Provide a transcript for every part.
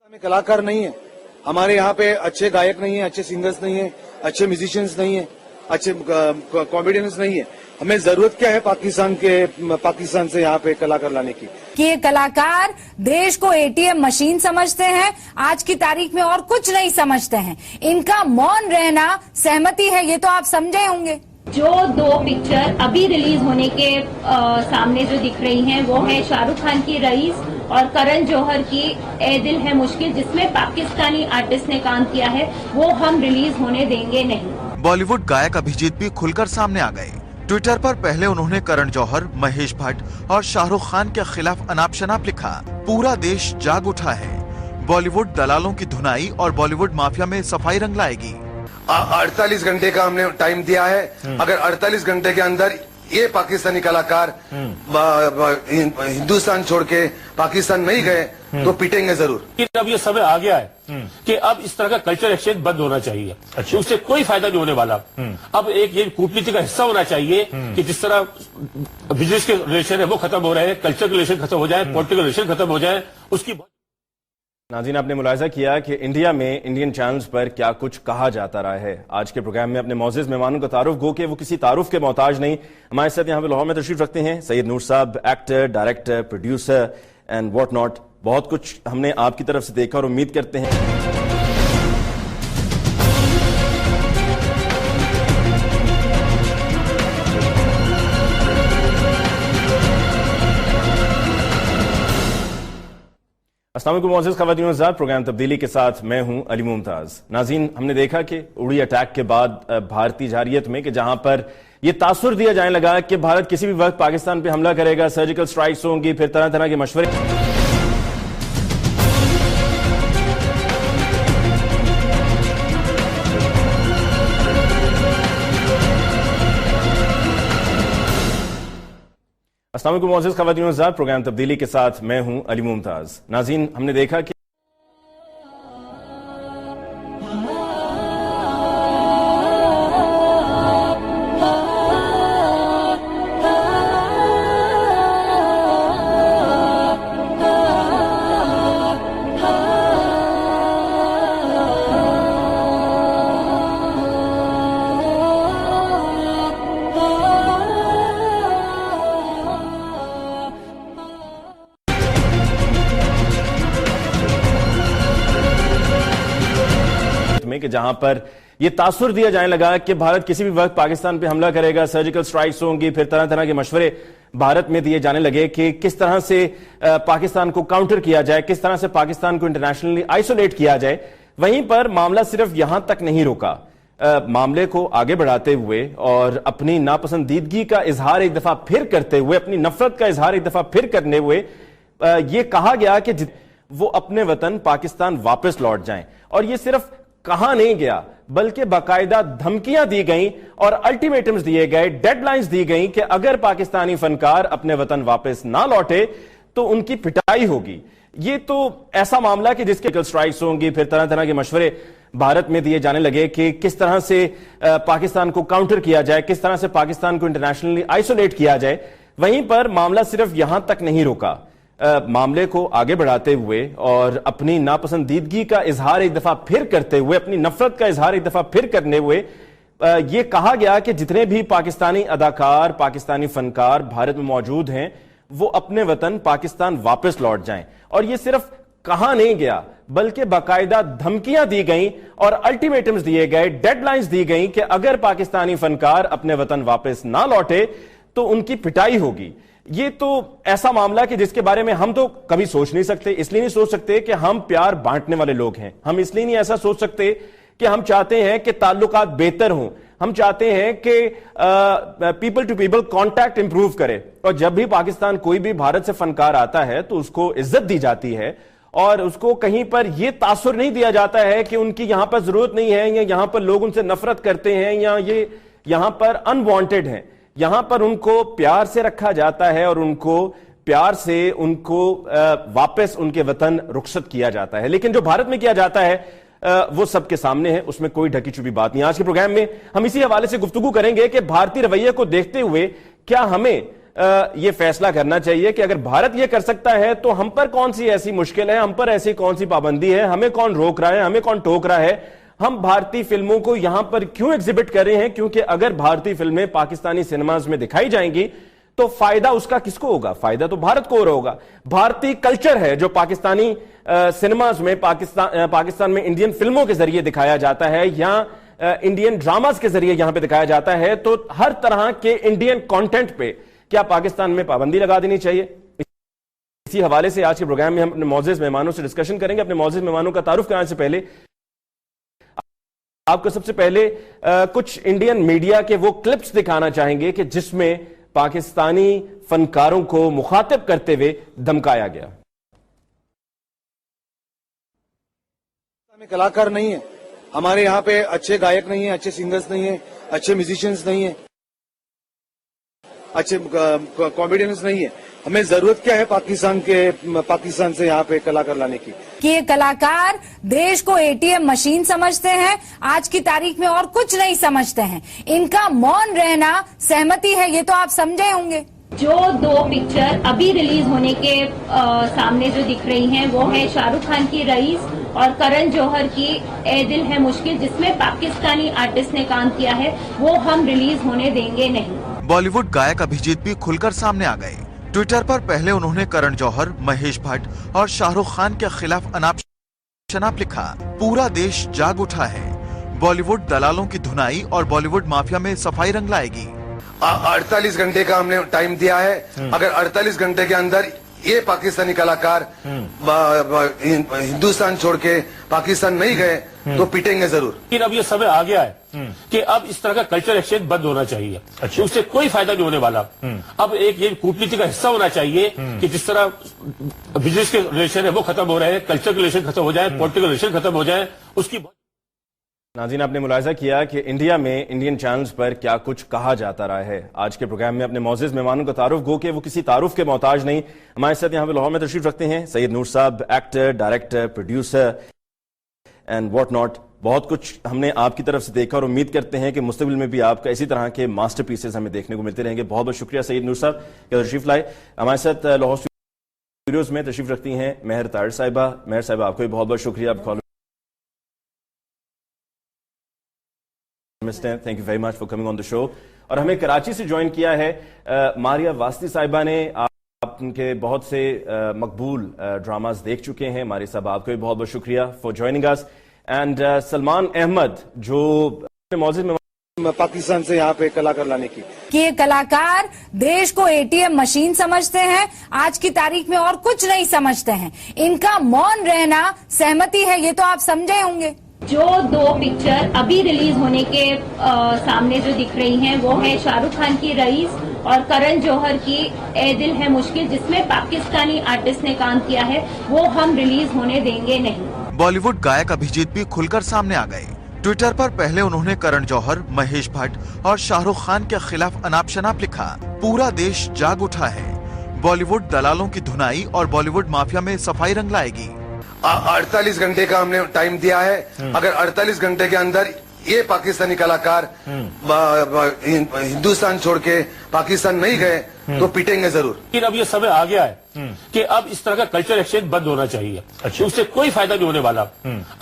में कलाकार नहीं है, हमारे यहाँ पे अच्छे गायक नहीं है, अच्छे सिंगर्स नहीं है, अच्छे म्यूजिशियंस नहीं है, अच्छे कॉमेडियंस नहीं है। हमें जरूरत क्या है पाकिस्तान से यहाँ पे कलाकार लाने की? कि ये कलाकार देश को एटीएम मशीन समझते हैं, आज की तारीख में और कुछ नहीं समझते हैं। इनका मौन रहना सहमति है, ये तो आप समझे होंगे। जो दो पिक्चर अभी रिलीज होने के सामने जो दिख रही हैं वो है शाहरुख खान की रईस और करण जौहर की ए दिल है मुश्किल, जिसमें पाकिस्तानी आर्टिस्ट ने काम किया है, वो हम रिलीज होने देंगे नहीं। बॉलीवुड गायक अभिजीत भी खुलकर सामने आ गए। ट्विटर पर पहले उन्होंने करण जौहर, महेश भट्ट और शाहरुख खान के खिलाफ अनाप शनाप लिखा। पूरा देश जाग उठा है, बॉलीवुड दलालों की धुनाई और बॉलीवुड माफिया में सफाई रंग लाएगी। 48 घंटे का हमने टाइम दिया है। अगर 48 घंटे के अंदर ये पाकिस्तानी कलाकार हिंदुस्तान छोड़ के पाकिस्तान नहीं गए तो पीटेंगे जरूर। अब ये समय आ गया है कि अब इस तरह का कल्चर एक्सचेंज बंद होना चाहिए। अच्छा। उससे कोई फायदा नहीं होने वाला। अब एक ये कूटनीति का हिस्सा होना चाहिए कि जिस तरह बिजनेस के रिलेशन है वो खत्म हो रहे हैं, कल्चर के रिलेशन खत्म हो जाए, पॉलिटिकल रिलेशन खत्म हो जाए, उसकी। नाज़रीन, आपने मुलाहिजा किया कि इंडिया में इंडियन चैनल्स पर क्या कुछ कहा जाता रहा है। आज के प्रोग्राम में अपने मौजूद मेहमानों का तारुफ गो के वो किसी तारुफ के मोहताज नहीं। हमारे साथ यहाँ पे लाहौर में तशरीफ रखते हैं सैयद नूर साहब, actor, director, producer and what not. बहुत कुछ हमने आपकी तरफ से देखा और उम्मीद करते हैं अस्सलाम वालेकुम मोअज़्ज़िज़ ख़वातीन व हज़रात, प्रोग्राम तब्दीली के साथ मैं हूं अली मुमताज। नाज़रीन, हमने देखा कि उड़ी अटैक के बाद भारतीय जारियत में कि जहां पर यह तासुर दिया जाने लगा कि भारत किसी भी वक्त पाकिस्तान पे हमला करेगा, सर्जिकल स्ट्राइक्स होंगी, फिर तरह तरह के मशवरे। अस्सलाम वालेकुम मोअज़्ज़िज़ ख़वातीन व हज़रात, प्रोग्राम तब्दीली के साथ मैं हूं अली मुमताज। नाज़रीन, हमने देखा कि जहां पर यह तासुर दिया जाने लगा कि भारत किसी भी वक्त पाकिस्तान पे हमला करेगा, सर्जिकल स्ट्राइक्स होंगी, फिर तरह तरह के मशवरे भारत में दिए जाने लगे कि किस तरह से पाकिस्तान को काउंटर किया जाए, किस तरह से पाकिस्तान को इंटरनेशनली आइसोलेट किया जाए। वहीं पर मामला सिर्फ यहां तक नहीं रुका। मामले को आगे बढ़ाते हुए और अपनी नापसंदीदगी का इजहार एक दफा फिर करते हुए, अपनी नफरत का इजहार एक दफा फिर करने हुए यह कहा गया कि वो अपने वतन पाकिस्तान वापस लौट जाएं। और यह सिर्फ कहा नहीं गया बल्कि बाकायदा धमकियां दी गईं और अल्टीमेटम्स दिए गए, डेडलाइंस दी गईं कि अगर पाकिस्तानी फनकार अपने वतन वापस ना लौटे तो उनकी पिटाई होगी। ये तो ऐसा मामला कि जिसके स्ट्राइक्स होंगी, फिर तरह तरह के मशवरे भारत में दिए जाने लगे कि किस तरह से पाकिस्तान को काउंटर किया जाए, किस तरह से पाकिस्तान को इंटरनेशनली आइसोलेट किया जाए। वहीं पर मामला सिर्फ यहां तक नहीं रुका। मामले को आगे बढ़ाते हुए और अपनी नापसंदीदगी का इजहार एक दफा फिर करते हुए, अपनी नफरत का इजहार एक दफा फिर करने हुए यह कहा गया कि जितने भी पाकिस्तानी अदाकार, पाकिस्तानी फनकार भारत में मौजूद हैं वो अपने वतन पाकिस्तान वापस लौट जाएं। और यह सिर्फ कहा नहीं गया बल्कि बाकायदा धमकियां दी गईं और अल्टीमेटम्स दिए गए, डेडलाइंस दी गईं कि अगर पाकिस्तानी फनकार अपने वतन वापस ना लौटे तो उनकी पिटाई होगी। ये तो ऐसा मामला कि जिसके बारे में हम तो कभी सोच नहीं सकते। इसलिए नहीं सोच सकते कि हम प्यार बांटने वाले लोग हैं। हम इसलिए नहीं ऐसा सोच सकते कि हम चाहते हैं कि ताल्लुकात बेहतर हों। हम चाहते हैं कि people to people contact improve करे। और जब भी पाकिस्तान कोई भी भारत से फनकार आता है तो उसको इज्जत दी जाती है और उसको कहीं पर यह तासुर नहीं दिया जाता है कि उनकी यहां पर जरूरत नहीं है, या यहां पर लोग उनसे नफरत करते हैं, या ये यहां पर अनवांटेड हैं। यहां पर उनको प्यार से रखा जाता है और उनको प्यार से उनको वापस उनके वतन रुखसत किया जाता है। लेकिन जो भारत में किया जाता है वो सबके सामने है, उसमें कोई ढकी छुपी बात नहीं। आज के प्रोग्राम में हम इसी हवाले से गुफ्तगू करेंगे कि भारतीय रवैये को देखते हुए क्या हमें ये फैसला करना चाहिए कि अगर भारत ये कर सकता है तो हम पर कौन सी ऐसी मुश्किल है, हम पर ऐसी कौन सी पाबंदी है, हमें कौन रोक रहा है, हमें कौन टोक रहा है, हम भारतीय फिल्मों को यहां पर क्यों एग्जिबिट कर रहे हैं। क्योंकि अगर भारतीय फिल्में पाकिस्तानी सिनेमाज में दिखाई जाएंगी तो फायदा उसका किसको होगा? फायदा तो भारत को हो रहा होगा। भारतीय कल्चर है जो पाकिस्तानी सिनेमाज में, पाकिस्तान में इंडियन फिल्मों के जरिए दिखाया जाता है या इंडियन ड्रामास के जरिए यहां पे दिखाया जाता है। तो हर तरह के इंडियन कंटेंट पे क्या पाकिस्तान में पाबंदी लगा देनी चाहिए? इसी हवाले से आज के प्रोग्राम में हम अपने मौजूद मेहमानों से डिस्कशन करेंगे। अपने मौजूद मेहमानों का तारुफ कराने से पहले आपको सबसे पहले कुछ इंडियन मीडिया के वो क्लिप्स दिखाना चाहेंगे कि जिसमें पाकिस्तानी फनकारों को मुखातिब करते हुए धमकाया गया। में कलाकार नहीं है, हमारे यहाँ पे अच्छे गायक नहीं है, अच्छे सिंगर्स नहीं है, अच्छे म्यूजिशियंस नहीं है, अच्छे कॉमेडियंस नहीं है। हमें जरूरत क्या है पाकिस्तान से यहाँ पे कलाकार लाने की? कि ये कलाकार देश को एटीएम मशीन समझते हैं, आज की तारीख में और कुछ नहीं समझते हैं। इनका मौन रहना सहमति है, ये तो आप समझे होंगे। जो दो पिक्चर अभी रिलीज होने के सामने जो दिख रही हैं वो है शाहरुख खान की रईस और करण जौहर की ए दिल है मुश्किल, जिसमें पाकिस्तानी आर्टिस्ट ने काम किया है, वो हम रिलीज होने देंगे नहीं। बॉलीवुड गायक अभिजीत भी खुलकर सामने आ गए। ट्विटर पर पहले उन्होंने करण जौहर, महेश भट्ट और शाहरुख खान के खिलाफ अनाप लिखा। पूरा देश जाग उठा है, बॉलीवुड दलालों की धुनाई और बॉलीवुड माफिया में सफाई रंग लाएगी। 48 घंटे का हमने टाइम दिया है। अगर 48 घंटे के अंदर ये पाकिस्तानी कलाकार हिंदुस्तान छोड़ के पाकिस्तान नहीं गए तो पिटेंगे जरूर। लेकिन अब ये समय आ गया है कि अब इस तरह का कल्चर एक्सचेंज बंद होना चाहिए। अच्छा। उससे कोई फायदा नहीं होने वाला। अब एक ये कूटनीति का हिस्सा होना चाहिए कि जिस तरह बिजनेस के रिलेशन है वो खत्म हो रहे हैं, कल्चर के रिलेशन खत्म हो जाए, पॉलिटिकल रिलेशन खत्म हो जाए, उसकी। नाज़रीन, आपने मुलाहिजा किया कि इंडिया में इंडियन चैनल्स पर क्या कुछ कहा जाता रहा है। आज के प्रोग्राम में अपने मौजूद मेहमानों का तारुफ गो के वो किसी तारुफ के मोहताज नहीं। हमारे साथ यहाँ पे लाहौर में तशरीफ रखते हैं सैयद नूर साहब, actor, director, producer and what not. बहुत कुछ हमने आपकी तरफ से देखा और उम्मीद करते हैं कि मुस्तकबिल में भी आपका इसी तरह के मास्टरपीसेस हमें देखने को मिलते रहेंगे। बहुत बहुत शुक्रिया सैयद नूर साहब कि तशरीफ लाए। हमारे साथ लाहौर स्टूडियोज में तशरीफ रखती हैं मेहर ताहिर साहिबा। मेहर साहिबा, आपको भी बहुत बहुत शुक्रिया। Thank you very much for coming on the show. और हमें कराची से ज्वाइन किया है मारिया वास्ती साहिबा ने। आप उनके बहुत से मकबूल ड्रामास देख चुके हैं। मारिया साहब, आपको भी बहुत बहुत शुक्रिया for joining us. And Salman Ahmad जो मौजूद में पाकिस्तान से यहाँ पे कलाकार लाने की। कि ये कलाकार देश को एटीएम मशीन समझते हैं, आज की तारीख में और कुछ नहीं समझते हैं। इनका मौन रहना सहमति है, ये तो आप समझे होंगे। जो दो पिक्चर अभी रिलीज होने के सामने जो दिख रही हैं वो है शाहरुख खान की रईस और करण जौहर की ए दिल है मुश्किल, जिसमें पाकिस्तानी आर्टिस्ट ने काम किया है, वो हम रिलीज होने देंगे नहीं। बॉलीवुड गायक अभिजीत भी खुलकर सामने आ गए। ट्विटर पर पहले उन्होंने करण जौहर, महेश भट्ट और शाहरुख खान के खिलाफ अनाप लिखा। पूरा देश जाग उठा है, बॉलीवुड दलालों की धुनाई और बॉलीवुड माफिया में सफाई रंग लाएगी। 48 घंटे का हमने टाइम दिया है। अगर 48 घंटे के अंदर ये पाकिस्तानी कलाकार हिंदुस्तान छोड़ के पाकिस्तान नहीं गए तो पिटेंगे जरूर। लेकिन अब ये समय आ गया है कि अब इस तरह का कल्चर एक्सचेंज बंद होना चाहिए। अच्छा। उससे कोई फायदा नहीं होने वाला।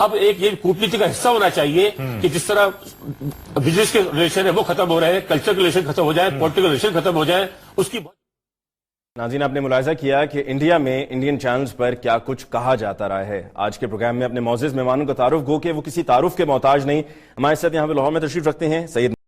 अब एक ये कूटनीति का हिस्सा होना चाहिए कि जिस तरह बिजनेस के रिलेशन है वो खत्म हो रहे हैं, कल्चर के रिलेशन खत्म हो जाए, पॉलिटिकल रिलेशन खत्म हो जाए, उसकी। नाज़रीन, आपने मुलाहिजा किया कि इंडिया में इंडियन चैनल्स पर क्या कुछ कहा जाता रहा है। आज के प्रोग्राम में अपने मौजूद मेहमानों का तारुफ गो के वो किसी तारुफ के मोहताज नहीं। हमारे साथ यहाँ पे लाहौर में तशरीफ रखते हैं सैयद